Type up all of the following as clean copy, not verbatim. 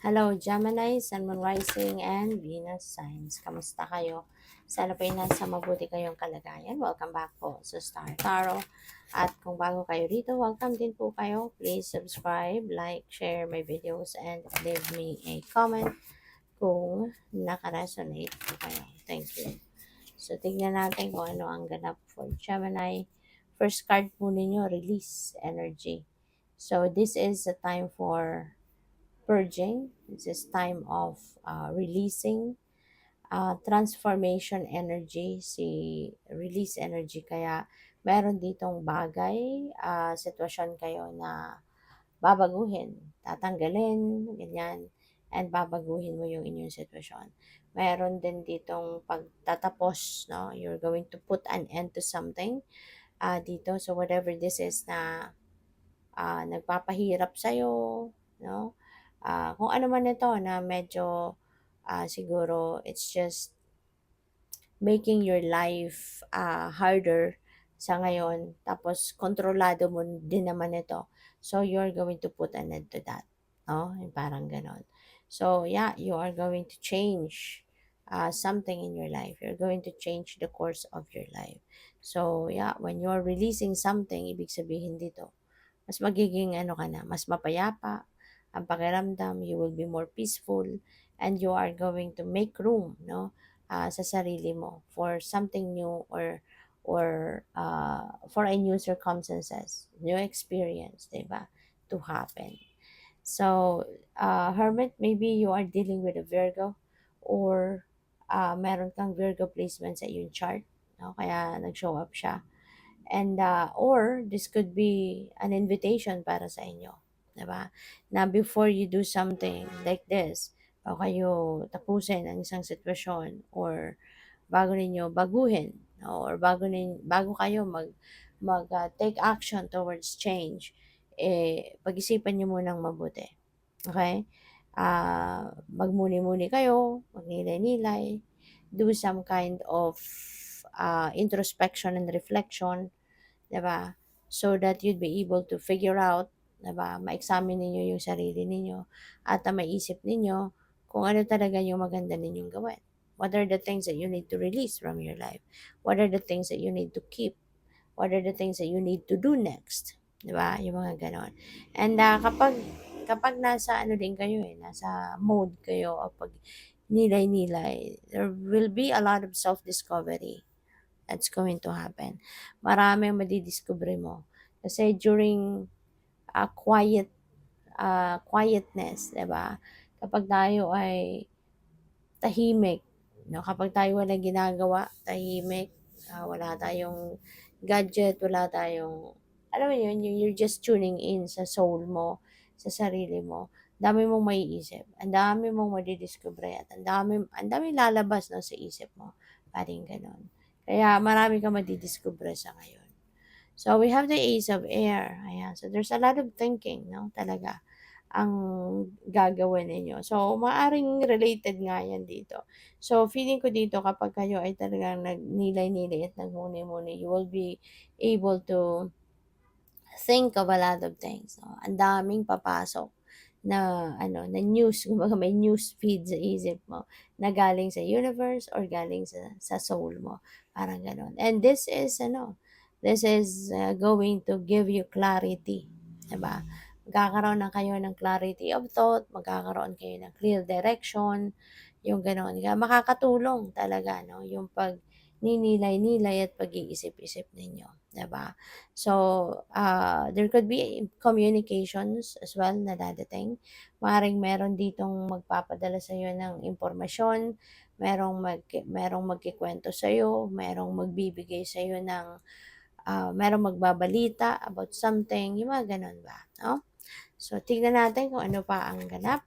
Hello, Gemini, Sun, Moon Rising, and Venus Signs. Kamusta kayo? Sana po ay nasa mabuti kayong kalagayan. Welcome back po sa Star Tarot. At kung bago kayo rito, welcome din po kayo. Please subscribe, like, share my videos, and leave me a comment kung naka-resonate po kayo. Thank you. So, tignan natin kung ano ang ganap for Gemini. First card po ninyo, release energy. So, this is a time for purging. This is time of releasing transformation energy, si release energy. Kaya meron ditong bagay, sitwasyon kayo na babaguhin, tatanggalin, ganyan, and babaguhin mo yung inyong sitwasyon. Meron din ditong pagtatapos, no? You're going to put an end to something dito. So whatever this is na nagpapahirap sa'yo, no? Kung ano man ito na medyo siguro it's just making your life harder sa ngayon, tapos kontrolado mo din naman ito. So, you're going to put an end to that. No? Yung parang ganon. So, yeah, you are going to change something in your life. You're going to change the course of your life. So, yeah, when you're releasing something, ibig sabihin dito, mas magiging ano ka na, mas mapayapa ang pakiramdam, you will be more peaceful, and you are going to make room, no, sa sarili mo for something new, or for a new circumstances, new experience, diba, to happen. So, Hermit, maybe you are dealing with a Virgo, or meron kang Virgo placement sa iyong chart, no? Kaya nag-show up siya. And or this could be an invitation para sa inyo, 'di ba? Na before you do something like this, o kayo tapusin ang isang sitwasyon, or bago ninyo baguhin, no? Or bago kayo take action towards change, pag-isipan niyo munang mabuti. Okay? Magmuni-muni kayo, magnilay-nilay, do some kind of introspection and reflection, 'di ba? So that you'd be able to figure out, 'di ba? Ma-examine ninyo yung sarili ninyo, at maisip ninyo kung ano talaga yung maganda ninyong gawin. What are the things that you need to release from your life? What are the things that you need to keep? What are the things that you need to do next? 'Di ba? Yung mga ganon. And kapag nasa ano din kayo nasa mode kayo o pag nilay-nilay, there will be a lot of self-discovery that's going to happen. Maraming madidiscover mo. Kasi during quietness, 'di ba? Kapag tayo ay tahimik, no? Kapag tayo walang ginagawa, tahimik, wala tayong gadget, wala tayong, alam mo yun, you're just tuning in sa soul mo, sa sarili mo. Dami mong maiisip, ang dami mong madidiscover, at ang dami lalabas, no, sa isip mo. Paring ganon. Kaya marami kang madidiscover sa ngayon. So, we have the Ace of Air. Ayan. So, there's a lot of thinking, no? Talaga ang gagawin ninyo. So, maaring related nga yan dito. So, feeling ko dito kapag kayo ay talagang nagnilay-nilay at nagmuni-muni, you will be able to think of a lot of things. No? Ang daming papasok na na news, kumbaga may news feed sa isip mo na galing sa universe or galing sa soul mo. Parang ganon. And this is going to give you clarity. Diba? Magkakaroon na kayo ng clarity of thought, magkakaroon kayo ng clear direction, yung ganon. Kaya makakatulong talaga, no? Yung pag ninilay-nilay at pag-iisip-isip ninyo. Diba? So, there could be communications as well na dadating. Maring meron ditong magpapadala sa iyo ng impormasyon, merong magkikwento sa iyo, merong magbibigay sa iyo ng merong magbabalita about something, yung mga ganun ba, no? So, tignan natin kung ano pa ang ganap.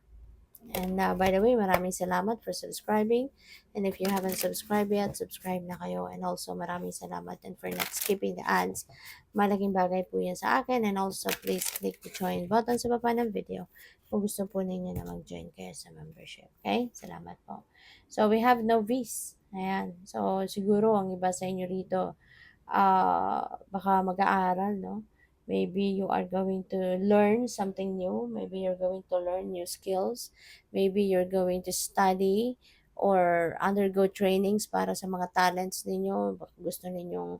And by the way, maraming salamat for subscribing. And if you haven't subscribed yet, subscribe na kayo. And also, maraming salamat and for not skipping the ads. Malaking bagay po yan sa akin. And also, please click the join button sa baba ng video kung gusto po ninyo na mag-join kayo sa membership. Okay? Salamat po. So, we have novice. Ayan. So, siguro ang iba sa inyo rito, baka mag-aaral, no? Maybe you are going to learn something new. Maybe you're going to learn new skills. Maybe you're going to study or undergo trainings para sa mga talents ninyo. Baka gusto ninyong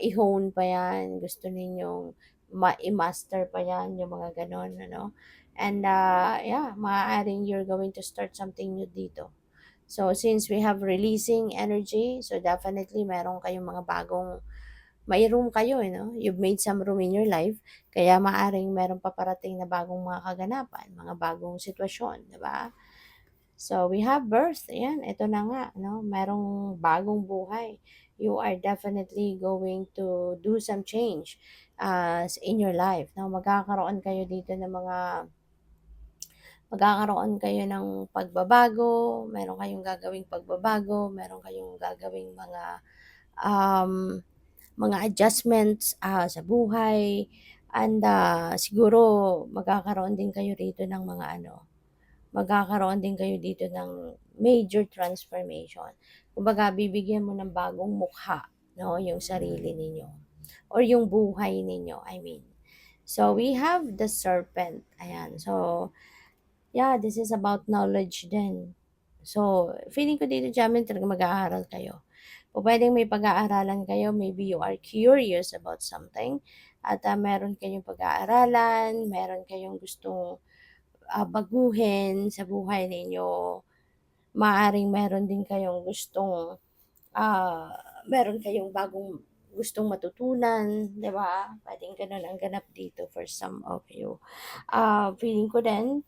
i-hone pa yan. Gusto ninyong i-master pa yan, yung mga ganon, ano. And yeah, maaaring you're going to start something new dito. So, since we have releasing energy, so definitely meron kayong mga bagong, may room kayo, You've made some room in your life, kaya maaring meron paparating na bagong mga kaganapan, mga bagong sitwasyon, di ba? So, we have birth. Ayan, ito na nga, no? Merong bagong buhay. You are definitely going to do some change in your life. No? Magkakaroon kayo ng pagbabago, meron kayong gagawing pagbabago, meron kayong gagawing um, mga adjustments sa buhay, and siguro magkakaroon din kayo rito ng magkakaroon din kayo dito ng major transformation. Kumbaga, bibigyan mo ng bagong mukha, no, yung sarili ninyo or yung buhay ninyo, I mean. So, we have the serpent. Ayan. So, yeah, this is about knowledge din. So, feeling ko dito, Jamin, talaga mag-aaral kayo. O pwedeng may pag-aaralan kayo, maybe you are curious about something, at meron kayong pag-aaralan, meron kayong gustong baguhin sa buhay ninyo, maaring meron din kayong gustong, ah, meron kayong bagong gustong matutunan, di ba? Pwedeng ganun ang ganap dito for some of you. Feeling ko din,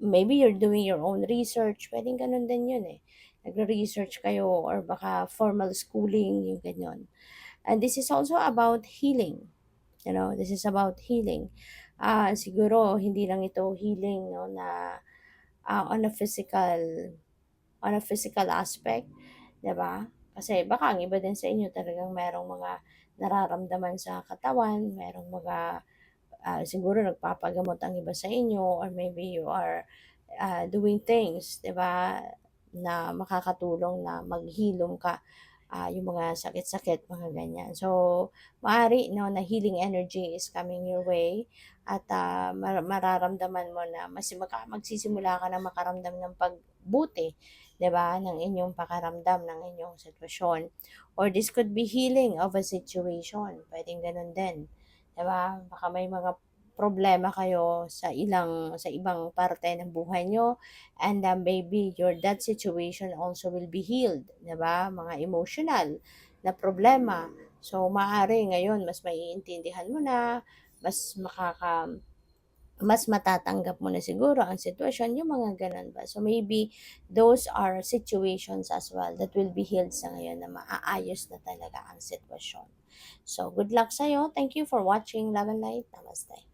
maybe you're doing your own research, pwedeng ganun din yun eh. Nagre-research kayo or baka formal schooling, yung ganyan. And this is also about healing. This is about healing. Siguro, hindi lang ito healing, no, na on a physical aspect, 'di ba? Kasi baka ang iba din sa inyo talagang merong mga nararamdaman sa katawan, merong mga siguro nagpapagamot ang iba sa inyo, or maybe you are doing things, 'di ba, na makakatulong na maghilom ka, yung mga sakit-sakit, mga ganyan. So, maaari, no, na healing energy is coming your way, at mararamdaman mo na magsisimula ka na makaramdam ng pagbuti, 'di ba, ng inyong pakaramdam, ng inyong sitwasyon. Or this could be healing of a situation. Pwedeng ganun din. 'Di ba? Baka may mga problema kayo sa ibang parte ng buhay nyo, and maybe your that situation also will be healed, 'di ba? Mga emotional na problema. So maaari ngayon mas maiintindihan mo na, mas mas matatanggap mo na siguro ang sitwasyon, yung mga ganun ba. So maybe those are situations as well that will be healed sa ngayon, na maaayos na talaga ang sitwasyon. So good luck sa'yo. Thank you for watching. Love and light. Namaste.